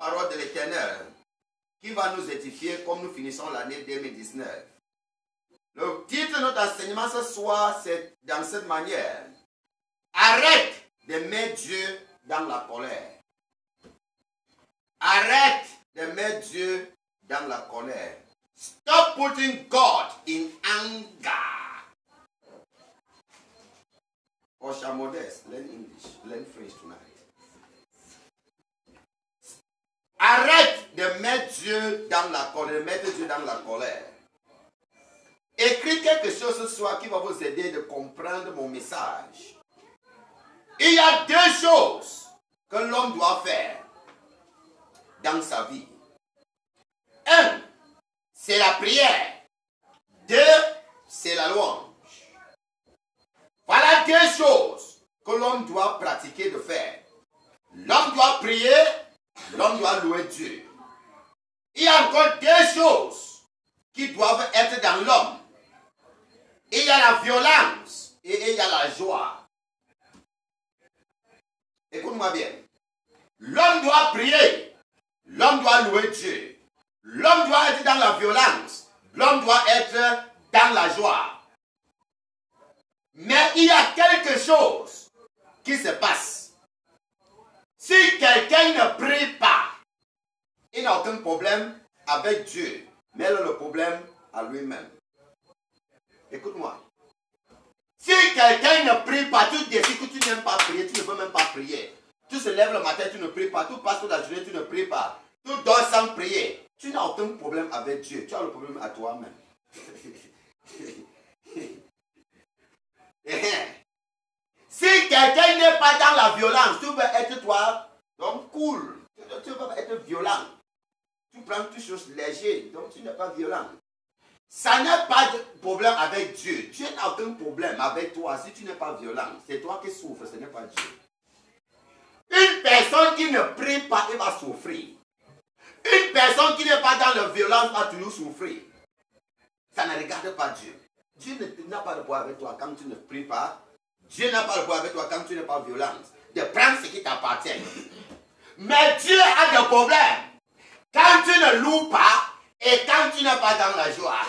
parole de l'Éternel qui va nous édifier comme nous finissons l'année 2019. Le titre de notre enseignement ce soir, c'est dans cette manière. Arrête de mettre Dieu dans la colère. Arrête de mettre Dieu dans la colère. Stop putting God in anger. Osha Modeste, learn English, learn French tonight. Arrête de mettre Dieu dans la colère, mettre Dieu dans la colère. Écris quelque chose ce soir qui va vous aider de comprendre mon message. Il y a deux choses que l'homme doit faire dans sa vie. Un, c'est la prière. Deux, c'est la louange. Voilà deux choses que l'homme doit pratiquer de faire. L'homme doit prier, l'homme doit louer Dieu. Il y a encore deux choses qui doivent être dans l'homme. Il y a la violence et il y a la joie. Écoute-moi bien. L'homme doit prier, l'homme doit louer Dieu. L'homme doit être dans la violence, l'homme doit être dans la joie. Mais il y a quelque chose qui se passe. Si quelqu'un ne prie pas, il n'a aucun problème avec Dieu, mais il a le problème à lui-même. Écoute-moi. Si quelqu'un ne prie pas, tu décides que tu n'aimes pas prier, tu ne peux même pas prier. Tu te lèves le matin, tu ne pries pas. Tu passes toute la journée, tu ne pries pas. Tu dors sans prier. Tu n'as aucun problème avec Dieu. Tu as le problème à toi-même. Si quelqu'un n'est pas dans la violence, tu veux être toi, donc cool. Tu veux être violent. Tu prends toutes choses légères, donc tu n'es pas violent. Ça n'a pas de problème avec Dieu. Dieu n'a aucun problème avec toi si tu n'es pas violent. C'est toi qui souffres, ce n'est pas Dieu. Une personne qui ne prie pas, elle va souffrir. Une personne qui n'est pas dans la violence va toujours souffrir. Ça ne regarde pas Dieu. Dieu n'a pas de pouvoir avec toi quand tu ne pries pas. Dieu n'a pas de pouvoir avec toi quand tu n'es pas violent. De prendre ce qui t'appartient. Mais Dieu a des problèmes quand tu ne loues pas et quand tu n'es pas dans la joie.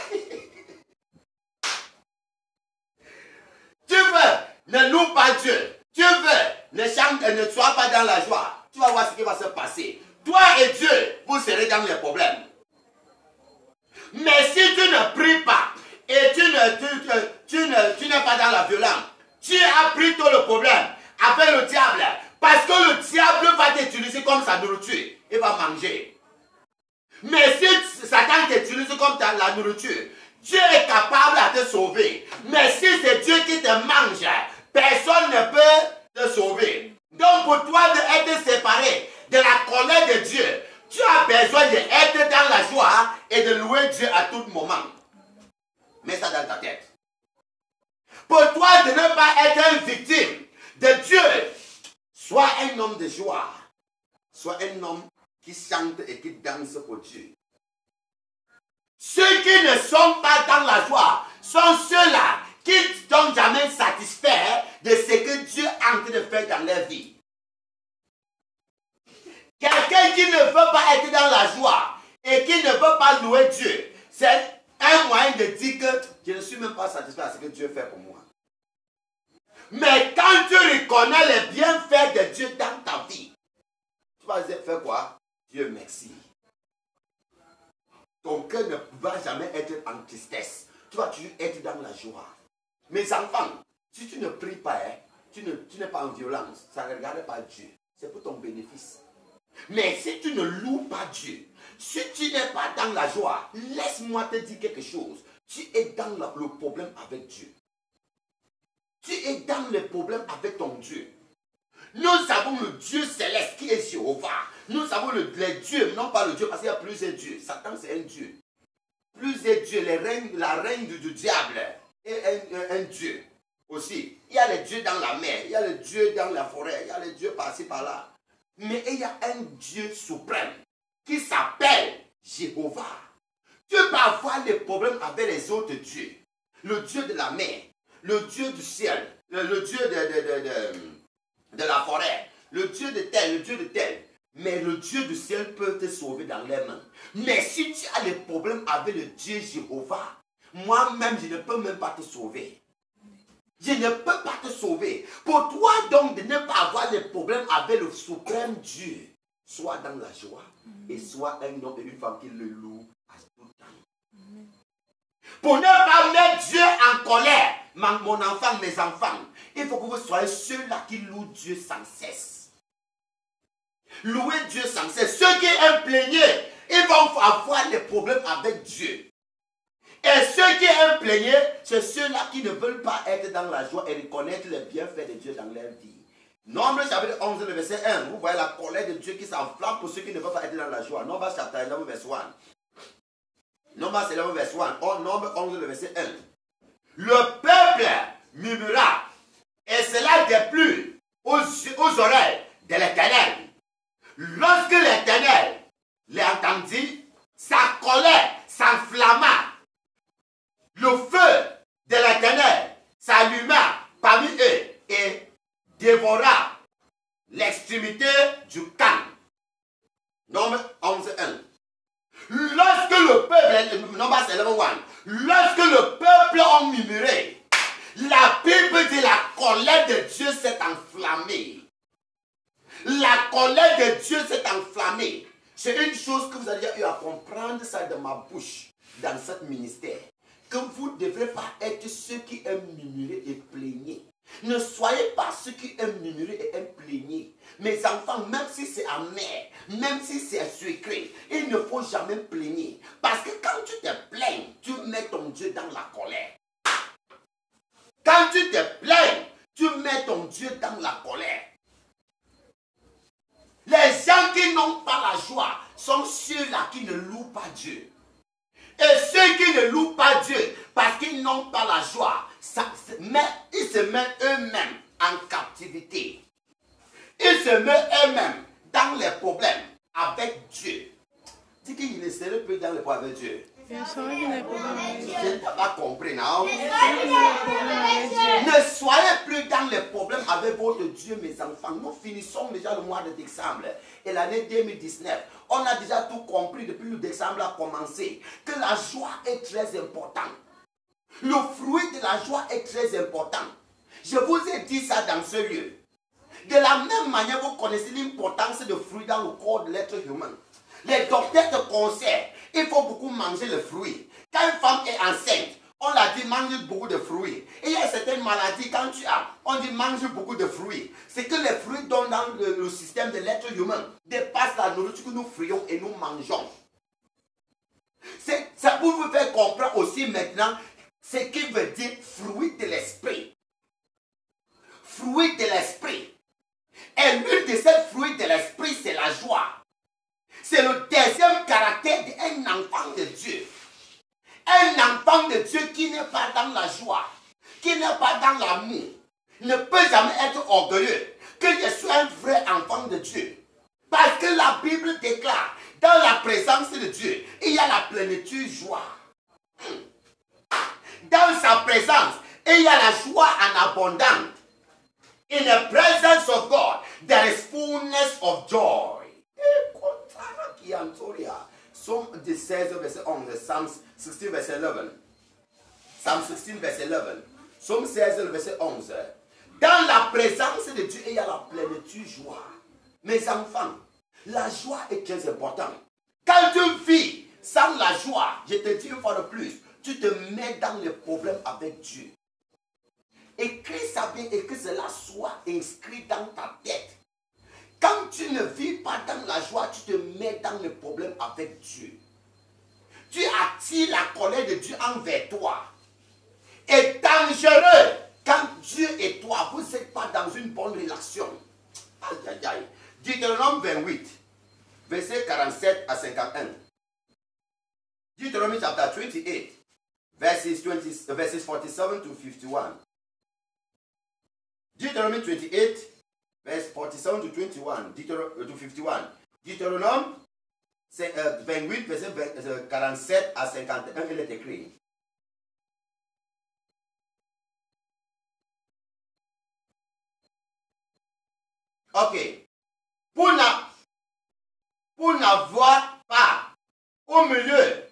Tu veux, ne loue pas Dieu. Tu veux, ne chante, ne sois pas dans la joie. Tu vas voir ce qui va se passer. Toi et Dieu, vous serez dans les problèmes. Mais si tu ne pries pas et tu n'es pas dans la violence, tu as pris tout le problème avec le diable. Parce que le diable va t'utiliser comme sa nourriture. Il va manger. Mais si Satan t'utilise comme la nourriture, Dieu est capable de te sauver. Mais si c'est Dieu qui te mange, personne ne peut te sauver. Donc pour toi d'être séparé de la colère de Dieu, tu as besoin d'être dans la joie et de louer Dieu à tout moment. Mets ça dans ta tête. Pour toi de ne pas être une victime de Dieu, sois un homme de joie. Sois un homme qui chante et qui danse pour Dieu. Ceux qui ne sont pas dans la joie sont ceux-là qui ne sont jamais satisfaits de ce que Dieu est en train de faire dans leur vie. Quelqu'un qui ne veut pas être dans la joie et qui ne veut pas louer Dieu, c'est un moyen de dire que je ne suis même pas satisfait de ce que Dieu fait pour moi. Mais quand tu reconnais les bienfaits de Dieu dans ta vie, tu vas faire quoi? Dieu merci. Ton cœur ne va jamais être en tristesse. Tu vas toujours être dans la joie. Mes enfants, si tu ne pries pas, tu n'es pas en violence, ça ne regarde pas Dieu. C'est pour ton bénéfice. Mais si tu ne loues pas Dieu, si tu n'es pas dans la joie, laisse-moi te dire quelque chose. Tu es dans le problème avec Dieu. Tu es dans le problème avec ton Dieu. Nous avons le Dieu céleste qui est Jéhovah. Nous avons les dieux, non pas le Dieu, parce qu'il y a plusieurs dieux. Satan, c'est un Dieu. Plusieurs dieux, la reine du diable est un Dieu aussi. Il y a les dieux dans la mer, il y a les dieux dans la forêt, il y a les dieux par-ci, par-là. Mais il y a un Dieu suprême qui s'appelle Jéhovah. Tu peux avoir des problèmes avec les autres dieux. Le Dieu de la mer, le Dieu du ciel, le Dieu de la forêt, le Dieu de tel, le Dieu de tel. Mais le Dieu du ciel peut te sauver dans les mains. Mais si tu as des problèmes avec le Dieu Jéhovah, moi-même, je ne peux même pas te sauver. Je ne peux pas te sauver. Pour toi donc de ne pas avoir de problèmes avec le suprême Dieu, sois dans la joie et sois un homme et une femme qui le loue à tout temps. Pour ne pas mettre Dieu en colère, mon enfant, mes enfants, il faut que vous soyez ceux-là qui louent Dieu sans cesse. Louez Dieu sans cesse. Ceux qui aiment plaigner, ils vont avoir des problèmes avec Dieu. Et ceux qui aiment plaigner, c'est ceux-là qui ne veulent pas être dans la joie et reconnaître les bienfaits de Dieu dans leur vie. Nombre chapitre 11, le verset 1, vous voyez la colère de Dieu qui s'enflamme pour ceux qui ne veulent pas être dans la joie. Nombre chapitre 11, verset 1. Nombre 11, verset 1. Nombre 11, le verset 1. Le peuple murmura, et cela déplut aux oreilles de l'Éternel. Lorsque l'Éternel l'entendit, sa colère s'enflamma. Le feu de l'Éternel s'alluma parmi eux et dévora l'extrémité du camp. Nombre 11, 1. Lorsque le peuple, Nombre 11, lorsque le peuple a murmuré, la Bible dit la colère de Dieu s'est enflammée. La colère de Dieu s'est enflammée. C'est une chose que vous avez eu à comprendre ça de ma bouche dans ce ministère. Que vous ne devrez pas être ceux qui aiment murmurer et plaigner. Ne soyez pas ceux qui aiment murmurer et aiment plaigner. Mes enfants, même si c'est amer, même si c'est secret, il ne faut jamais plaigner. Parce que quand tu te plains, tu mets ton Dieu dans la colère. Quand tu te plains, tu mets ton Dieu dans la colère. Les gens qui n'ont pas la joie sont ceux-là qui ne louent pas Dieu. Et ceux qui ne louent pas Dieu parce qu'ils n'ont pas la joie, ils se mettent eux-mêmes en captivité. Ils se mettent eux-mêmes dans les problèmes avec Dieu. Dis qu'ils ne seraient plus dans les problèmes avec Dieu. Je ne t'ai pas compris, non? Ne soyez plus dans les problèmes avec votre Dieu, mes enfants. Nous finissons déjà le mois de décembre et l'année 2019. On a déjà tout compris depuis le décembre a commencé. Que la joie est très importante. Le fruit de la joie est très important. Je vous ai dit ça dans ce lieu. De la même manière, vous connaissez l'importance des fruits dans le corps de l'être humain. Les docteurs te conseillent, il faut beaucoup manger le fruit. Quand une femme est enceinte, on l'a dit mange beaucoup de fruits. Et il y a certaines maladies, quand tu as, on dit mange beaucoup de fruits. C'est que les fruits donnent dans le système de l'être humain dépassent la nourriture que nous frions et nous mangeons. Ça pour vous faire comprendre aussi maintenant ce qui veut dire fruit de l'esprit. Fruit de l'esprit. Et l'une de ces fruits de l'esprit, c'est la joie. C'est le deuxième caractère d'un enfant de Dieu. Un enfant de Dieu qui n'est pas dans la joie, qui n'est pas dans l'amour, ne peut jamais être orgueilleux. Que je sois un vrai enfant de Dieu. Parce que la Bible déclare, dans la présence de Dieu, il y a la plénitude joie. Dans sa présence, il y a la joie en abondance. In the presence of God, there is fullness of joy. Psaume 16, verset 11, Psalm 16, verset 11. Psalm 16, verset 11. Psaume 16, verset 11. Dans la présence de Dieu, il y a la plénitude joie. Mes enfants, la joie est très importante. Quand tu vis sans la joie, je te dis une fois de plus, tu te mets dans les problèmes avec Dieu. Écris ça bien et que cela soit inscrit dans ta tête. Quand tu ne vis pas dans la joie, tu te mets dans le problème avec Dieu. Tu attires la colère de Dieu envers toi. Et dangereux quand Dieu et toi, vous n'êtes pas dans une bonne relation. Aïe, aïe, aïe. Deutéronome 28, verset 47 à 51. Deuteronomy chapter 28, verses 47 to 51. Deuteronomy 28, verse 47 to 21, to 51. Deutéronome 28, verset 47 à 51, il est écrit. Ok. pour n'avoir pas au milieu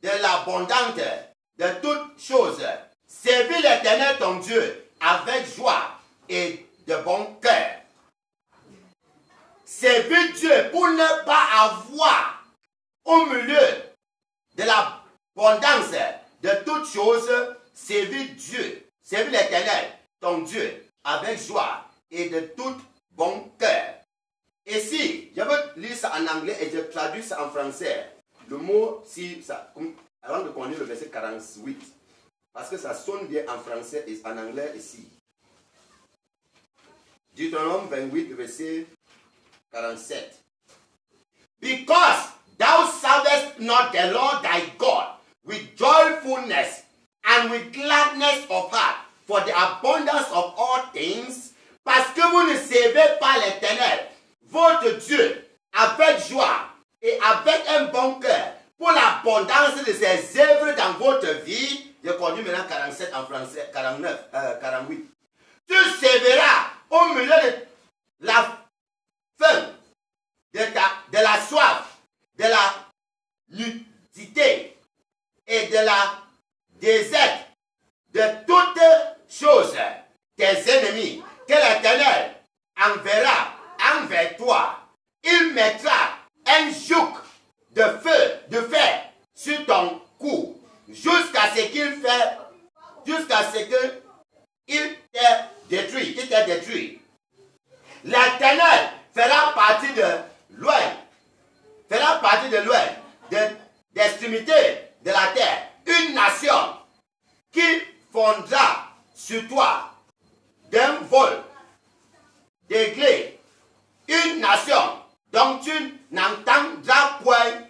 de l'abondance de toutes choses. Servir l'Éternel ton Dieu avec joie et de bon cœur. Servir Dieu pour ne pas avoir au milieu de l'abondance de toutes choses. Servir Dieu, servir l'Éternel ton Dieu avec joie et de tout bon cœur. Et si, je veux lire ça en anglais et je traduis ça en français. Le mot, si ça, avant de connaître le verset 48, parce que ça sonne bien en français et en anglais ici. Deutéronome 28, verset 47. Because thou servest not the Lord thy God with joyfulness and with gladness of heart for the abundance of all things, parce que vous ne servez pas l'Éternel, votre Dieu, avec joie et avec un bon cœur, pour l'abondance de ses œuvres dans votre vie. Je conduis maintenant 47 en français, 48. Tu serviras au milieu de la faim, de la soif, de la nudité et de la désert, de toutes choses, tes ennemis, que l'Éternel enverra envers toi. Il mettra un joug de feu, de fer sur ton cou, jusqu'à ce qu'il t'ait détruit. L'Éternel fera partie de l'ouest, d'extrémité de la terre, une nation qui fondra sur toi d'un vol d'aiglé, une nation dont tu n'entendras point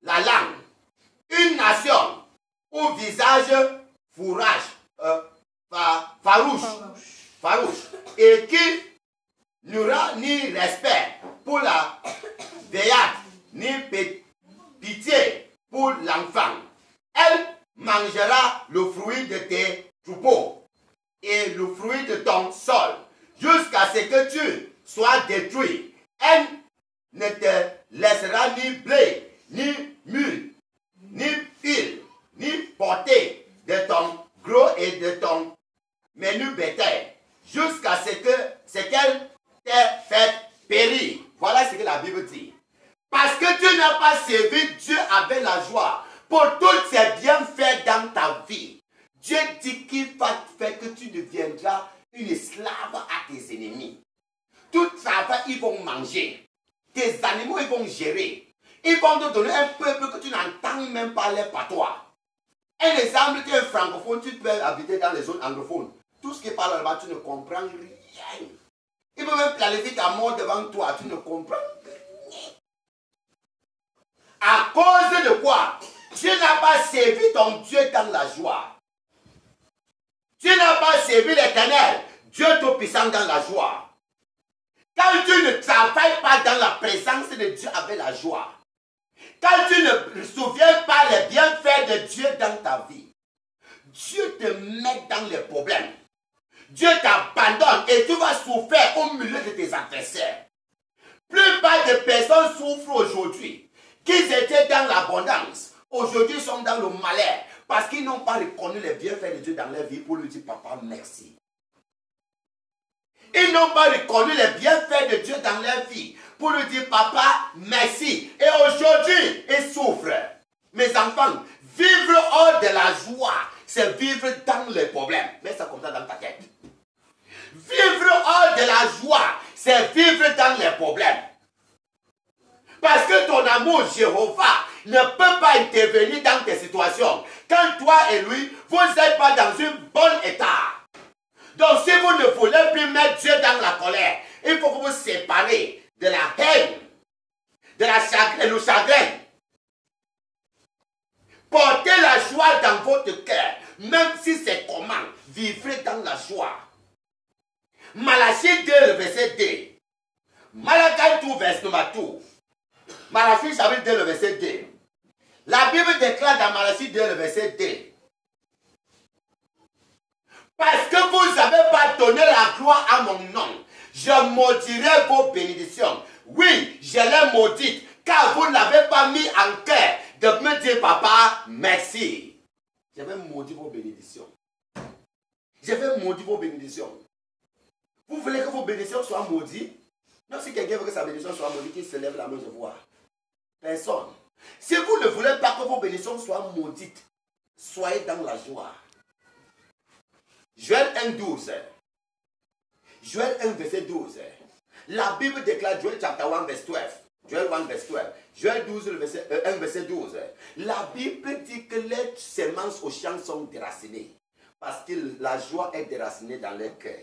la langue, une nation au visage farouche, et qui n'aura ni respect pour la vieillard, ni pitié pour l'enfant. Elle mangera le fruit de tes troupeaux et le fruit de ton sol, jusqu'à ce que tu sois détruit. Elle ne te laissera ni blé, ni mûre, ni huile, ni portée de ton gros et de ton menu bétail, jusqu'à ce qu'elle t'ait fait périr. Voilà ce que la Bible dit. Parce que tu n'as pas servi Dieu avec la joie pour tous ses bienfaits dans ta vie. Dieu dit qu'il va faire que tu deviendras une esclave à tes ennemis. Tout travail, ils vont manger. Tes animaux, ils vont gérer. Ils vont te donner un peuple que tu n'entends même pas les patois. Un exemple, tu es un francophone, tu peux habiter dans les zones anglophones. Tout ce qui parle là-bas, tu ne comprends rien. Ils peuvent même planifier ta mort devant toi, tu ne comprends rien. À cause de quoi? Tu n'as pas servi ton Dieu dans la joie. Tu n'as pas servi l'Éternel, Dieu Tout-Puissant, dans la joie. Quand tu ne travailles pas dans la présence de Dieu avec la joie, quand tu ne souviens pas les bienfaits de Dieu dans ta vie, Dieu te met dans les problèmes. Dieu t'abandonne et tu vas souffrir au milieu de tes adversaires. Plupart de personnes souffrent aujourd'hui, qu'ils étaient dans l'abondance. Aujourd'hui, ils sont dans le malheur parce qu'ils n'ont pas reconnu les bienfaits de Dieu dans leur vie pour lui dire papa merci. Ils n'ont pas reconnu les bienfaits de Dieu dans leur vie pour lui dire papa merci. Et aujourd'hui, ils souffrent. Mes enfants, vivre hors de la joie, c'est vivre dans les problèmes. Mets ça comme ça dans ta tête. Vivre hors de la joie, c'est vivre dans les problèmes. Parce que ton amour, Jéhovah, ne peut pas intervenir dans tes situations. Quand toi et lui, vous n'êtes pas dans un bon état. Donc si vous ne voulez plus mettre Dieu dans la colère, il faut que vous séparez de la haine, de la chagrin, le chagrin. Portez la joie dans votre cœur, même si c'est comment, vivrez dans la joie. Malachie 2, le verset 2. Malachi 2, verset 2. Malachie chapitre 2, le verset 2. La Bible déclare dans Malachie 2, le verset 2. Parce que vous n'avez pas donné la gloire à mon nom, je maudirai vos bénédictions. Oui, je les maudite, Car vous ne l'avez pas mis en cœur de me dire, papa, merci. Je vais maudire vos bénédictions. Je vais maudire vos bénédictions. Vous voulez que vos bénédictions soient maudites? Non, si quelqu'un veut que sa bénédiction soit maudite, qu'il se lève la main, je vois. Personne. Si vous ne voulez pas que vos bénédictions soient maudites, soyez dans la joie. Joël 1, 12. Joël 1, verset 12. La Bible déclare, Joël chapter 1, verset 12. Joël 1, verset 12. Joël 12, verset, 1, verset 12. La Bible dit que les semences au champ sont déracinées. Parce que la joie est déracinée dans leur cœur.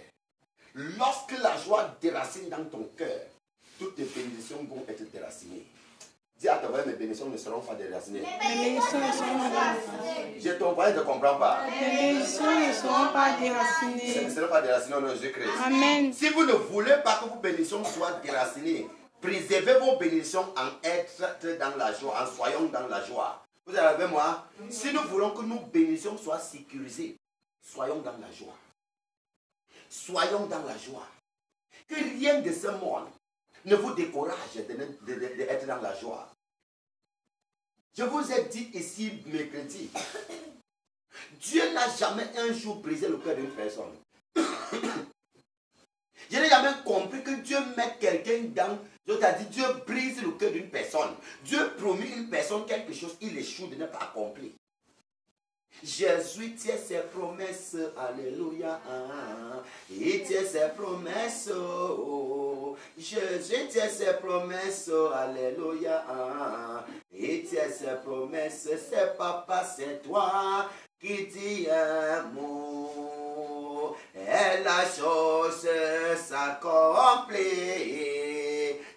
Lorsque la joie déracine dans ton cœur, toutes tes bénédictions vont être déracinées. Dis à ton voisin, mes bénédictions ne seront pas déracinées. Mes bénédictions ne seront pas déracinées. Je ton voisin ne comprends pas. Mes bénédictions ne seront pas déracinées. Ce ne seront pas déracinées au nom de Jésus-Christ. Amen. Si vous ne voulez pas que vos bénédictions soient déracinées, préservez vos bénédictions en être dans la joie, en soyons dans la joie. Vous êtes avec moi? Si nous voulons que nos bénédictions soient sécurisées, soyons dans la joie. Soyons dans la joie. Que rien de ce monde ne vous décourage d'être dans la joie. Je vous ai dit ici, mercredi, Dieu n'a jamais un jour brisé le cœur d'une personne. Je n'ai jamais compris que Dieu met quelqu'un dans... C'est-à-dire Dieu brise le cœur d'une personne. Dieu promet une personne quelque chose, il échoue de ne pas accomplir. Jésus tient ses promesses, alléluia, il tient ses promesses, Jésus tient ses promesses, alléluia, il tient ses promesses, c'est papa, c'est toi qui dis un mot, et la chose s'accomplit,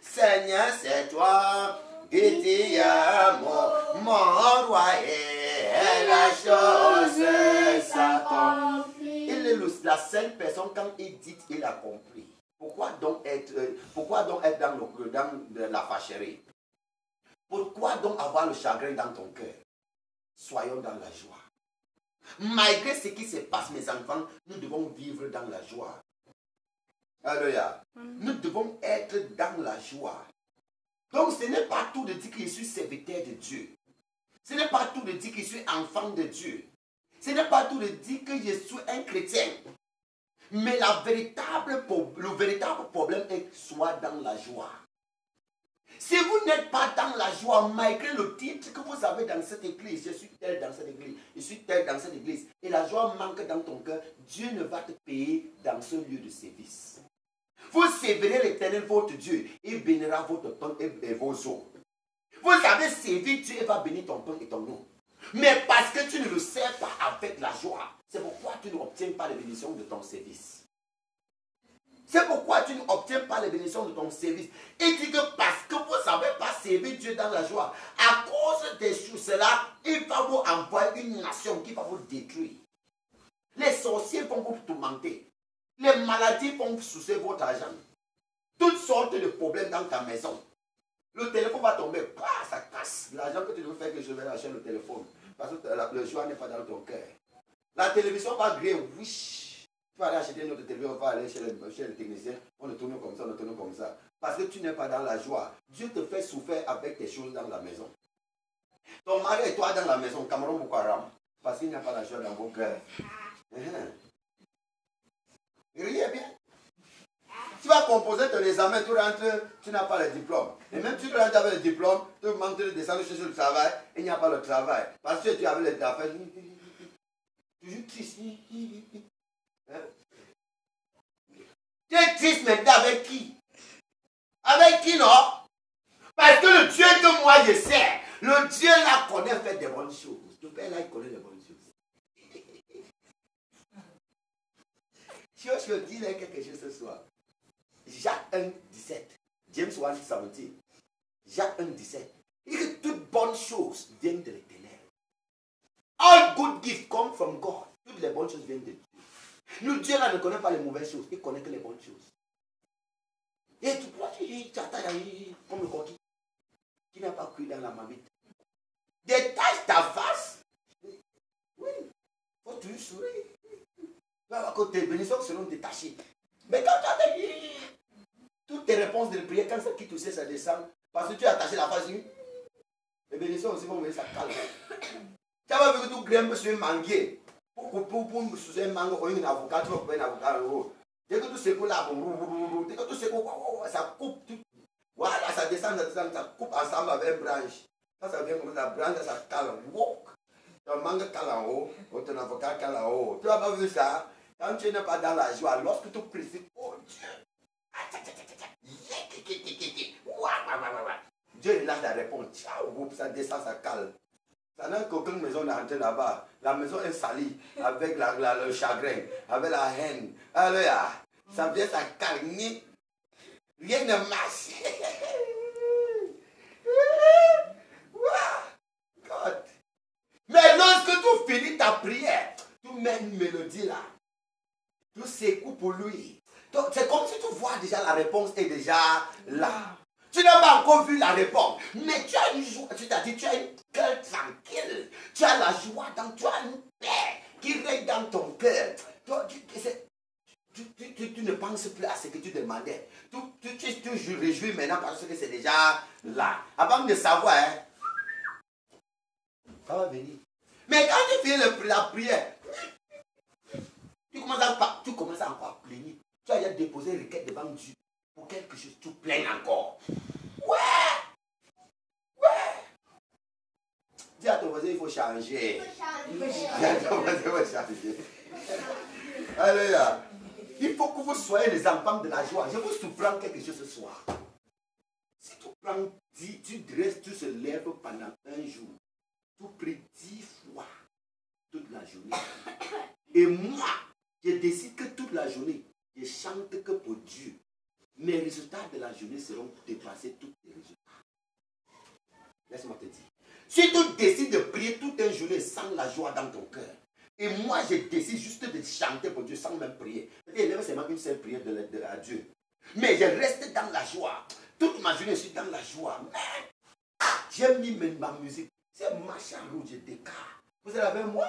Seigneur, c'est toi qui dis un mot, mon roi est la chose s'accomplit. Il est la seule personne, quand il dit, il a compris. Pourquoi donc être dans la fâcherie? Pourquoi donc avoir le chagrin dans ton cœur? Soyons dans la joie. Malgré ce qui se passe, mes enfants, nous devons vivre dans la joie. Alléluia. Nous devons être dans la joie. Donc ce n'est pas tout de dire que je suis serviteur de Dieu. Ce n'est pas tout de dire que je suis enfant de Dieu. Ce n'est pas tout de dire que je suis un chrétien. Mais le véritable problème est soit dans la joie. Si vous n'êtes pas dans la joie, malgré le titre que vous avez dans cette église, je suis tel dans cette église, je suis tel dans cette église, et la joie manque dans ton cœur, Dieu ne va te payer dans ce lieu de service. Vous servirez l'Éternel votre Dieu, il bénira votre pain et vos eaux. Vous avez servi Dieu, il va bénir ton pain et ton eau. Mais parce que tu ne le sers pas avec la joie, c'est pourquoi tu n'obtiens pas les bénédictions de ton service. C'est pourquoi tu n'obtiens pas les bénédictions de ton service. Et dit que parce que vous n'avez pas servi Dieu dans la joie, à cause des choses-là, il va vous envoyer une nation qui va vous détruire. Les sorciers vont vous tourmenter. Les maladies vont soucier votre argent. Toutes sortes de problèmes dans ta maison. Le téléphone va tomber, ça casse. L'argent que tu veux faire, que je vais acheter le téléphone. Parce que le joie n'est pas dans ton cœur. La télévision va griller, wish. Tu vas aller acheter notre télévision, on va aller chez le technicien, on le tourne comme ça, on le tourne comme ça. Parce que tu n'es pas dans la joie. Dieu te fait souffrir avec tes choses dans la maison. Ton mari et toi dans la maison, Cameroun Boko Haram. Parce qu'il n'y a pas la joie dans vos cœurs. Riez bien. Tu vas composer ton examen, tu rentres, tu n'as pas le diplôme. Et même si tu rentres avec le diplôme, tu manques de descendre chercher le travail, et il n'y a pas le travail. Parce que tu avais les affaires. Toujours triste. Tu es triste maintenant avec qui? Avec qui, non? Parce que le Dieu que moi je sais, le Dieu là connaît faire des bonnes choses. Le Père là, il connaît les bonnes choses. Je dis là quelque chose ce soir. Jacques 1, 17. James 1, 17. Jacques 1, 17. Il dit que toutes bonnes choses viennent de l'Éternel. All good gifts come from God. Toutes les bonnes choses viennent de Dieu. Nous, Dieu là ne connaît pas les mauvaises choses. Il connaît que les bonnes choses. Et tu attends comme le coquille qui n'a pas cuit dans la marmite. Détache ta face. Oui. Faut toujours sourire. Tu vas voir que tes bénédictions seront détachées. Mais quand tu as toutes tes réponses de prière, quand ça quitte aussi, ça descend. Parce que tu as attaché la face ici. Les bénédictions aussi vont venir, ça calme. Tu vas vu que tu grimpes sur un manguier. Pour sous un mango, ou un avocat, tu vas couper un avocat en haut. Dès que tu secoues là, dès que tu secoues, ça coupe tout. Voilà, ça descend, ça coupe ensemble avec une branche. Ça vient comme la branche, ça cale. Ton mangue cale en haut, ou ton avocat cale en haut. Tu n'as pas vu ça? Quand tu n'es pas dans la joie, lorsque tu précises, oh Dieu, Dieu il a la réponse. Ciao, ça descend, ça cale. Ça n'a qu'aucune maison n'est entrée là-bas. La maison est salie avec le chagrin, avec la haine. Alléluia. Ça vient, ça cale. Rien ne marche. God. Mais lorsque tu finis ta prière, tu mets une mélodie là. Tu secoues pour lui. Donc c'est comme si tu vois déjà la réponse est déjà là. Tu n'as pas encore vu la réponse, mais tu as une joie, tu t'as dit, tu as une cœur tranquille, tu as la joie, tu as une paix qui règne dans ton cœur. Tu ne penses plus à ce que tu demandais. Tu te réjouis maintenant parce que c'est déjà là. Avant de savoir, hein, ça va venir. Mais quand tu fais la prière, tu commences à encore plaigner. Tu as déjà déposé une requête devant Dieu pour quelque chose, tu plaignes encore. Ouais! Dis à ton voisin, il faut changer. Dis à ton voisin, il faut changer. Alléluia. Il faut que vous soyez les enfants de la joie. Je vous surprends quelque chose ce soir. Si tu prends 10, tu se lèves pendant un jour, tu pries 10 fois toute la journée. Et moi, je décide que toute la journée, je chante que pour Dieu. Mes résultats de la journée seront dépassés tous les résultats. Laisse-moi te dire. Si tu décides de prier toute une journée sans la joie dans ton cœur, et moi je décide juste de chanter pour Dieu sans même prier, c'est seulement une seule prière à Dieu. Mais je reste dans la joie. Toute ma journée, je suis dans la joie. Mais j'ai mis ma musique. C'est machin rouge, je décale. Vous êtes avec moi?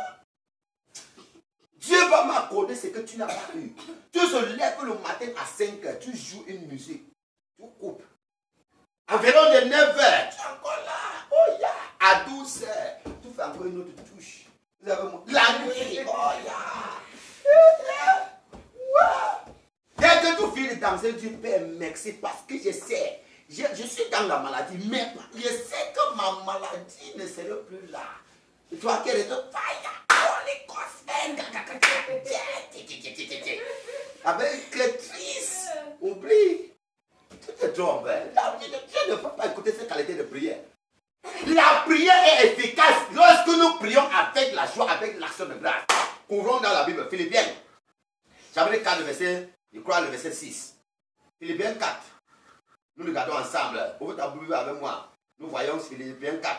Dieu va m'accorder ce que tu n'as pas eu. Tu se lèves le matin à 5 heures, tu joues une musique, tu coupes. Environ de 9 heures, tu es encore là. Oh yeah. À 12 heures, tu fais encore une autre touche. Vous avez moi. La nuit, oh yeah. Dès que tu finis de danser, Dieu Père, merci parce que je sais. Je suis dans la maladie, mais je sais que ma maladie ne sera plus là. Et toi qui es de fire. Avec les tristes, oublie. Tu te trompes. Dieu ne peut pas écouter cette qualité de prière. La prière est efficace lorsque nous prions avec la joie, avec l'action de grâce. Ouvrons dans la Bible, Philippiens, chapitre 4, je crois le verset 6. Philippiens 4. Nous regardons ensemble. Ouvrez ta Bible avec moi. Nous voyons Philippiens 4,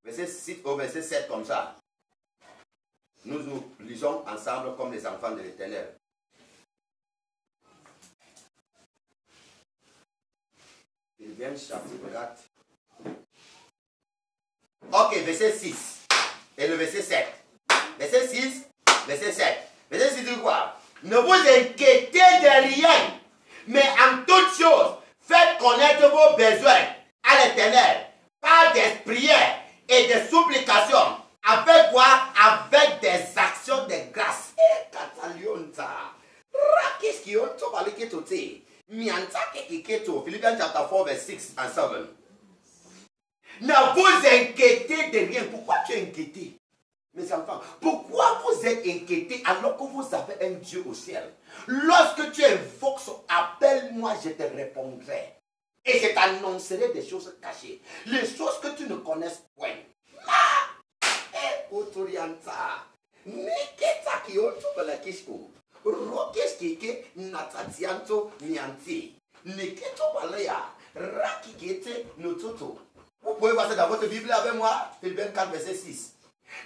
verset 6 au verset 7 comme ça. Nous lisons ensemble comme les enfants de l'Éternel. Philippiens chapitre 4. Ok, verset 6 et le verset 7. Verset 6, verset 7. Verset 6 dit quoi? Ne vous inquiétez de rien, mais en toutes choses, faites connaître vos besoins à l'Éternel par des prières et des supplications. Avec quoi? Avec des actions de grâce. Philippiens chapter 4, verset 6 and 7. Ne vous inquiétez de rien. Pourquoi tu es inquiété? Mes enfants, pourquoi vous êtes inquiétés alors que vous avez un Dieu au ciel? Lorsque tu invoques son appelle-moi, je te répondrai. Et je t'annoncerai des choses cachées. Les choses que tu ne connais point. Autorianta. Niketa kioto balakishko. Rokes kike natatianto nianti. Niketo balaya. Rakikete nototo. Vous pouvez voir ça dans votre Bible avec moi. Philippiens 4, verset 6.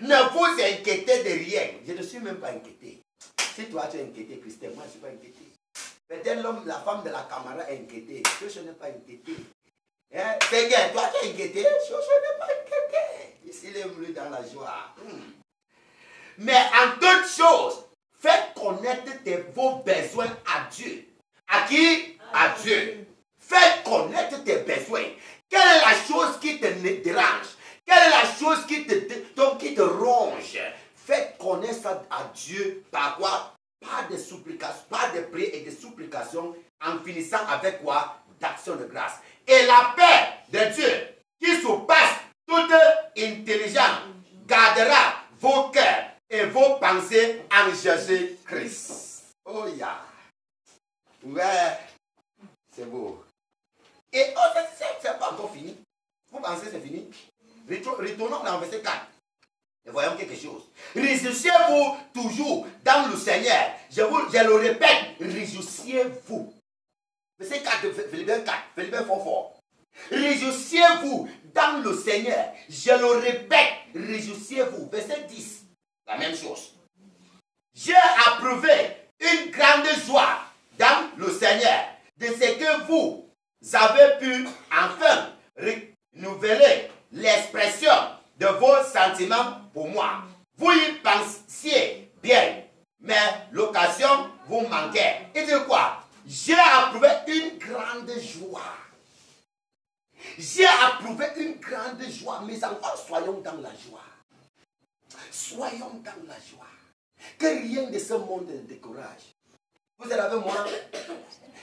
Ne vous inquiétez de rien. Je ne suis même pas inquiété. Si toi tu es inquiété, Christian, moi je ne suis pas inquiété. Peut-être l'homme, la femme de la camarade est inquiétée. Je ne suis pas inquiété. Hein? Seigneur, toi tu es inquiété. Je ne suis pas inquiété. Ici, il est venu dans la joie. Mais en toutes choses, faites connaître vos besoins à Dieu. À qui? À Dieu. Fais connaître tes besoins. Quelle est la chose qui te dérange? Quelle est la chose qui te ronge? Faites connaître ça à Dieu. Par quoi? Par des supplications, par des prières et des supplications, en finissant avec quoi? D'action de grâce. Et la paix de Dieu, qui surpasse toute intelligence, gardera vos cœurs et vos pensées en Jésus-Christ. Oh yeah. Ouais. C'est beau. Et oh, c'est pas encore fini. Vous pensez que c'est fini? Retournons dans le verset 4. Et voyons quelque chose. Réjouissez-vous toujours dans le Seigneur. Je le répète, réjouissez-vous. Verset 4, Philippiens 4, Philippiens fort. Réjouissez-vous dans le Seigneur. Je le répète, réjouissez-vous. Verset 10, la même chose. J'ai approuvé une grande joie dans le Seigneur de ce que vous avez pu enfin renouveler l'expression de vos sentiments pour moi. Vous y pensiez bien, mais l'occasion vous manquait. Et de quoi? J'ai approuvé une grande joie. J'ai approuvé une grande joie. Mes enfants, soyons dans la joie. Soyons dans la joie. Que rien de ce monde ne décourage. Vous êtes avec moi?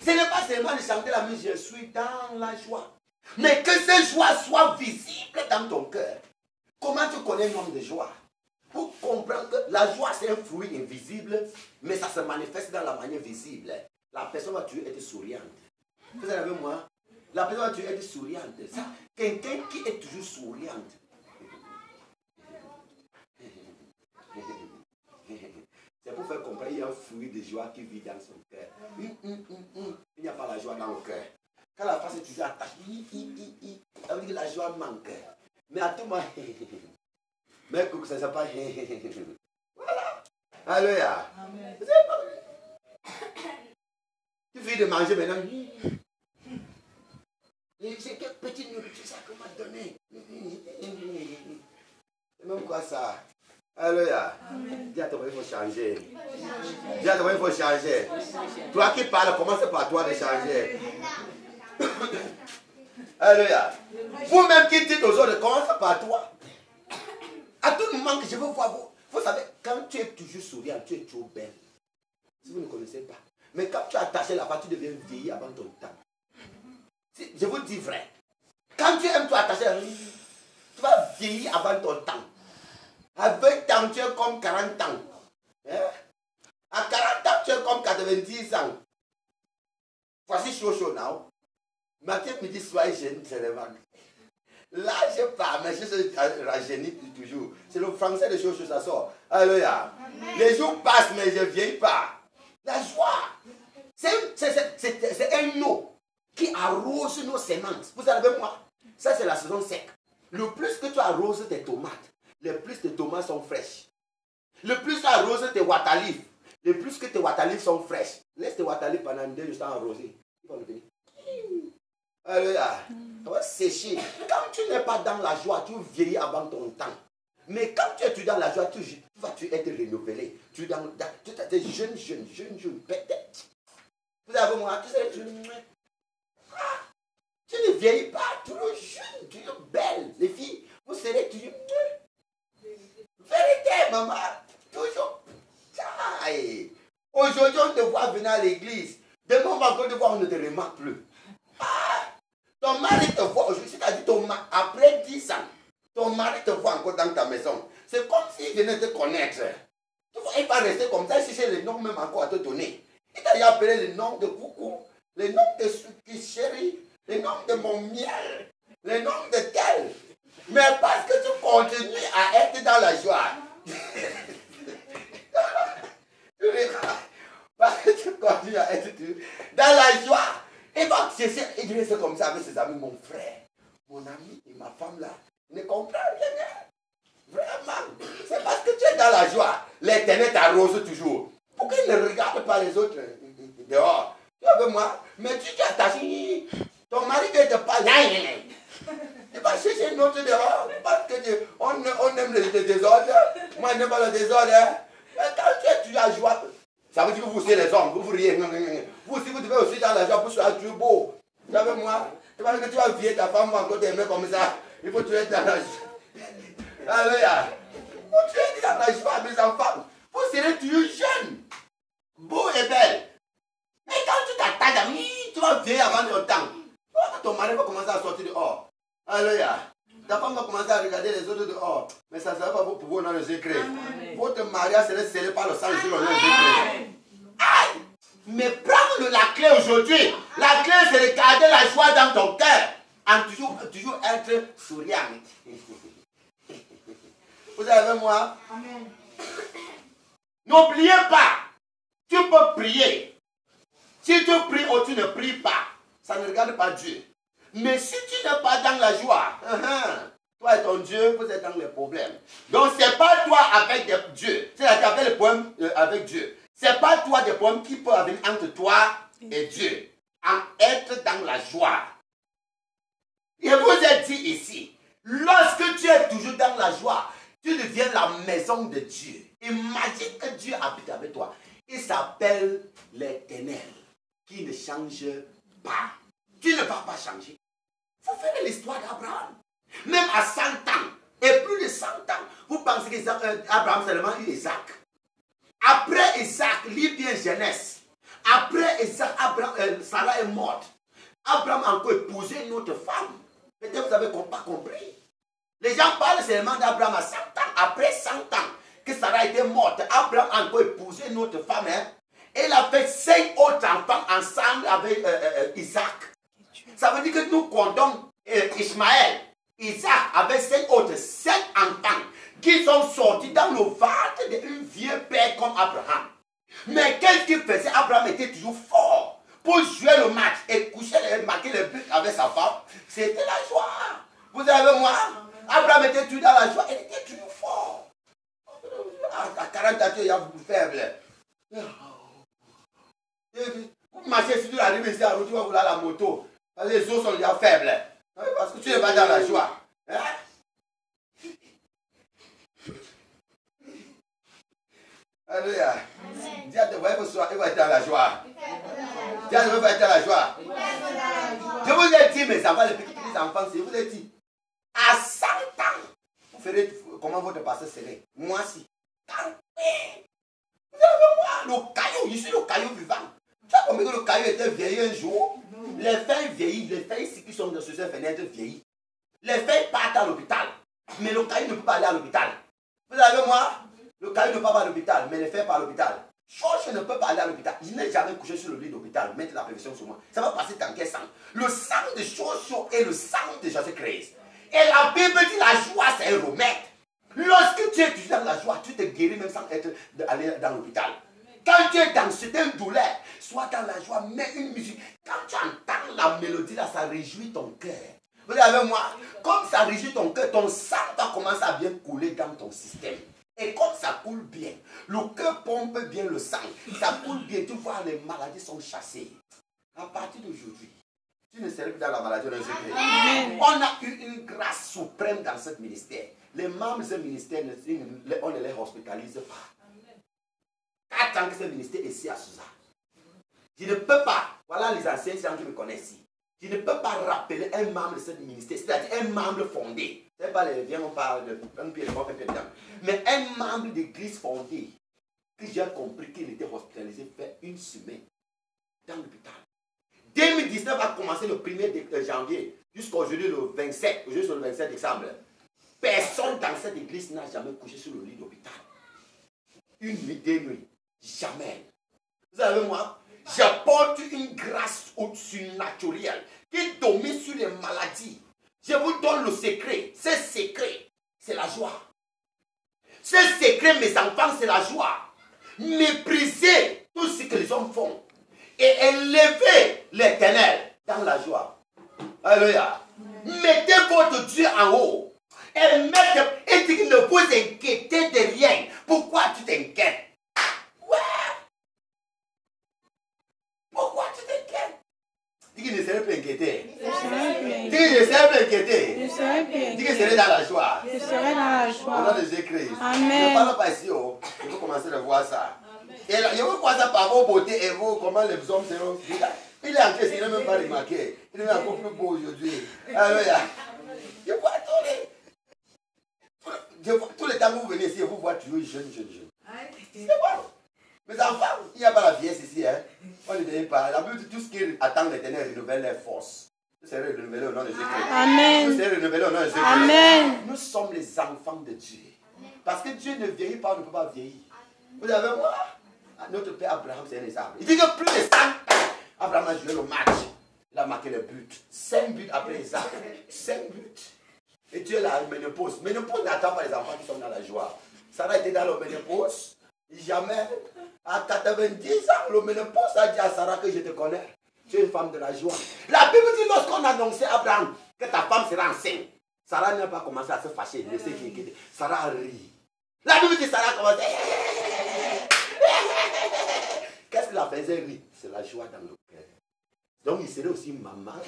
Ce n'est pas seulement de chanter la musique, je suis dans la joie. Mais que cette joie soit visible dans ton cœur. Comment tu connais le nom de joie? Pour comprendre que la joie c'est un fruit invisible, mais ça se manifeste dans la manière visible. La personne va toujours être souriante. Vous êtes avec moi? La personne va toujours être souriante. Quelqu'un qui est toujours souriante. C'est pour faire comprendre qu'il y a un fruit de joie qui vit dans son cœur. Il n'y a pas la joie dans le cœur. Quand la face est toujours attachée, ça veut dire que la joie manque. Mais à tout moment, mais que ça ne pas. Voilà. Alléluia. Tu finis de manger maintenant. C'est quelle petite nourriture ça qu'on m'a donné. C'est même quoi ça? Alléluia. Dis à ton frère, il faut changer. Dis à ton frère, il faut changer. Toi qui parles, commence par toi de changer. Alléluia. Vous-même qui dites aux autres, commence par toi. À tout moment que je veux voir vous. Vous savez, quand tu es toujours souriant, tu es toujours belle. Si vous ne connaissez pas. Mais quand tu es attaché là-bas, tu deviens vieilli avant ton temps. Je vous dis vrai. Quand tu aimes toi attacher, tu vas vieillir avant ton temps. À 20 ans, tu es comme 40 ans. Hein? À 40 ans, tu es comme 90 ans. Voici chaud now. Matin, midi, soir, jeune, c'est le mal. Là, je parle, mais je suis rajeuni toujours. C'est le français de chaud, ça sort. Alléluia. Les jours passent, mais je ne vieillis pas. La joie, c'est un eau qui arrose nos semences. Vous savez moi, ça c'est la saison sec. Le plus que tu arroses tes tomates, le plus tes tomates sont fraîches. Le plus tu arroses tes waterleaf, le plus que tes waterleaf sont fraîches. Laisse tes waterleaf pendant 2 jours sans arroser. Il va le venir. Alléluia. Ça va sécher. Quand tu n'es pas dans la joie, tu vieillis avant ton temps. Mais quand tu es dans la joie, tu vas être renouvelé. Tu es jeune, peut-être. Vous avez moi, tu sais, tu ne vieillis pas, toujours jeune, toujours belle. Les filles, vous serez toujours. Vérité, maman. Toujours. Aujourd'hui, on te voit venir à l'église. Demain, on va encore te voir, on ne te remarque plus. Ton mari te voit aujourd'hui, c'est-à-dire après 10 ans, ton mari te voit encore dans ta maison. C'est comme s'il venait te connaître. Tu vois, il va rester comme ça, si c'est le nom même encore à te donner. Il t'a appelé le nom de coucou, le nom de chéri, le nom de mon miel, le nom de tel. Mais parce que tu continues à être dans la joie. Parce que tu continues à être dans la joie. Il va cesser, il reste comme ça avec ses amis, mon frère, mon ami et ma femme là. Ne comprend rien. Vraiment. C'est parce que tu es dans la joie. L'Éternel t'arrose toujours. Pourquoi il ne regarde pas les autres dehors? Tu es avec moi? Mais tu t'es attaché. Ton mari ne te parle. Tu vas chercher une autre dehors. Parce qu'on aime le désordre. Moi, je n'aime pas le désordre. Mais quand tu as joie, ça veut dire que vous, c'est les hommes. Vous riez. Vous aussi, vous devez aussi dans la joie pour soyez toujours beau. Tu es avec moi? Tu vas que tu vas vieillir ta femme encore t'aimer comme ça. Il faut que tu aies dans la joie. Alléluia. Il faut que tu aies dans la joie, mes enfants. Vous serez toujours jeunes, beaux et belles. Mais quand tu t'attends, tu vas vieillir avant ton temps. Ton mari va commencer à sortir dehors. Alléluia. Ta femme va commencer à regarder les autres dehors. Mais ça ne sera pas pour vous dans le secret. Votre mariage serait scellé par le sang de Jésus dans le secret. Aïe! Mais prends la clé aujourd'hui. La clé, c'est de garder la joie dans ton cœur. En toujours être souriant. Vous êtes avec moi? Amen. N'oubliez pas, tu peux prier. Si tu pries ou tu ne pries pas, ça ne regarde pas Dieu. Mais si tu n'es pas dans la joie, toi et ton Dieu, vous êtes dans les problèmes. Donc, ce n'est pas toi avec Dieu. C'est-à-dire avec les problèmes avec Dieu. Ce n'est pas toi des problèmes qui peuvent venir entre toi et Dieu. En être dans la joie. Et vous êtes dit ici, lorsque tu es toujours dans la joie, tu deviens la maison de Dieu. Imagine que Dieu habite avec toi. Il s'appelle l'Éternel, qui ne change pas. Tu ne vas pas changer. Vous faites l'histoire d'Abraham. Même à 100 ans, et plus de 100 ans, vous pensez qu'Abraham seulement eu Isaac. Après Isaac, lis bien Genèse. Après Isaac, Sarah est morte. Abraham a encore épousé une autre femme. Peut-être vous n'avez pas compris. Les gens parlent seulement d'Abraham à 100 ans. Après 100 ans, que Sarah était morte, Abraham a encore épousé une autre femme. Et il a fait 5 autres enfants ensemble avec Isaac. Ça veut dire que nous comptons Ismaël, Isaac avec 5 autres, 7 enfants qui sont sortis dans le ventre d'une vieille père comme Abraham. Mais qu'est-ce qu'il faisait? Abraham était toujours fort pour jouer le match et coucher, marquer le but avec sa femme. C'était la joie. Vous avez moi? Abraham était toujours dans la joie, il était toujours fort. À 40 ans, il est faible. Vous marchez sur la rive ici, tu vas vouloir la moto. Les os sont déjà faibles. Parce que tu n'es pas dans la joie. Hein? Alléluia. Dis à tes voyez que il va être dans la joie. Dis à tes va être dans la joie. Je vous ai dit, mes enfants, les petits enfants, je vous ai dit, à 100 ans, vous ferez comment votre passé serait. Moi, si. Vous avez moi, le caillou, je suis le caillou vivant. Tu as compris que le caillou était vieilli un jour? Les feuilles vieillissent, les feuilles ici qui sont dans cette fenêtre vieillissent. Les feuilles partent à l'hôpital, mais le caillou ne peut pas aller à l'hôpital. Vous avez moi? Le caillou ne peut pas aller à l'hôpital, mais les feuilles partent à l'hôpital. Chose ne peut pas aller à l'hôpital. Je n'ai jamais couché sur le lit d'hôpital, mettre la prévision sur moi. Ça va passer dans quel sang? Le sang de Chocho est le sang de Jésus-Christ. Et la Bible dit la joie, c'est un remède. Lorsque tu es toujours dans la joie, tu te guéris même sans aller dans l'hôpital. Quand tu es dans cette douleur, sois dans la joie, mets une musique. Quand tu entends la mélodie là, ça réjouit ton cœur. Vous êtes avec moi? Comme ça réjouit ton cœur, ton sang va commencer à bien couler dans ton système. Et comme ça coule bien, le cœur pompe bien le sang, ça coule bien, tu vois, les maladies sont chassées. À partir d'aujourd'hui, tu ne serais plus dans la maladie de Jésus-Christ. On a eu une grâce suprême dans ce ministère. Les membres de ce ministère, on ne les hospitalise pas. 4 ans que ce ministère est ici à Sousa. Je ne peux pas, voilà les anciens gens qui me connaissent ici. Je ne peux pas rappeler un membre de ce ministère, c'est-à-dire un membre fondé. Ce n'est pas les viens, on parle de un pied de mort, un pied de dame. Mais un membre d'église fondée, que j'ai compris qu'il était hospitalisé, fait une semaine dans l'hôpital. 2019 a commencé le 1er janvier jusqu'aujourd'hui le 27, aujourd'hui c'est le 27 décembre. Personne dans cette église n'a jamais couché sur le lit d'hôpital. Une nuit, 2 nuits. Jamais. Vous savez moi, j'apporte une grâce surnaturelle qui domine sur les maladies. Je vous donne le secret. Ce secret, c'est la joie. Ce secret, mes enfants, c'est la joie. Méprisez tout ce que les hommes font. Et élevez l'Éternel dans la joie. Alléluia. Mettez votre Dieu en haut. Et dites ne vous inquiétez de rien. Pourquoi tu t'inquiètes? Ouais. Pourquoi tu t'inquiètes? Dis qu'il ne serait plus inquiété. Dis qu'il ne serait plus inquiété. Dis qu'il serait dans la joie. Je serai dans la joie. Au nom de Jésus-Christ. Amen. Ne parle pas ici. Oh. Il faut commencer à voir ça. Et là, je veux voir ça par vos beautés et vous, comment les hommes seront. Il est entré, il n'a même pas remarqué. Il est encore plus beau aujourd'hui. Alléluia. Je vois tous les temps que vous venez ici, vous voyez toujours jeune. C'est bon. Mes enfants, il n'y a pas la vieillesse ici. Hein? On ne dit pas. La Bible dit tout ce qui attend l'éternel renouvelle les forces. Vous serez renouvelés au nom de Jésus-Christ. Amen. Vous serez renouvelés au nom de Jésus-Christ. Amen. Nous sommes les enfants de Dieu. Parce que Dieu ne vieillit pas, on ne peut pas vieillir. Vous avez moi, notre père Abraham, c'est un exemple. Il dit que plus de 100 ans, Abraham a joué le match. Il a marqué le but. 5 buts après Isaac. 5 buts. Et Dieu l'a ménopause. Ménopause n'attend pas les enfants qui sont dans la joie. Sarah était dans le ménopause. Jamais. À 90 ans, le ménopause a dit à Sarah que je te connais. Tu es une femme de la joie. La Bible dit lorsqu'on annonçait à Abraham que ta femme sera enceinte, Sarah n'a pas commencé à se fâcher. Sarah a ri. La Bible dit Sarah a commencé. Qu'est-ce que la faisait rire? C'est la joie dans le cœur. Donc il serait aussi maman.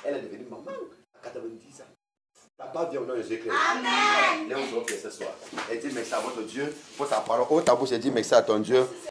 Elle est devenue maman à 90 ans. Papa vient au nom de Jésus-Christ. Amen. Léon se ce soir. Et dit merci à votre Dieu pour sa parole. Oh ta bouche et dis merci à ton Dieu.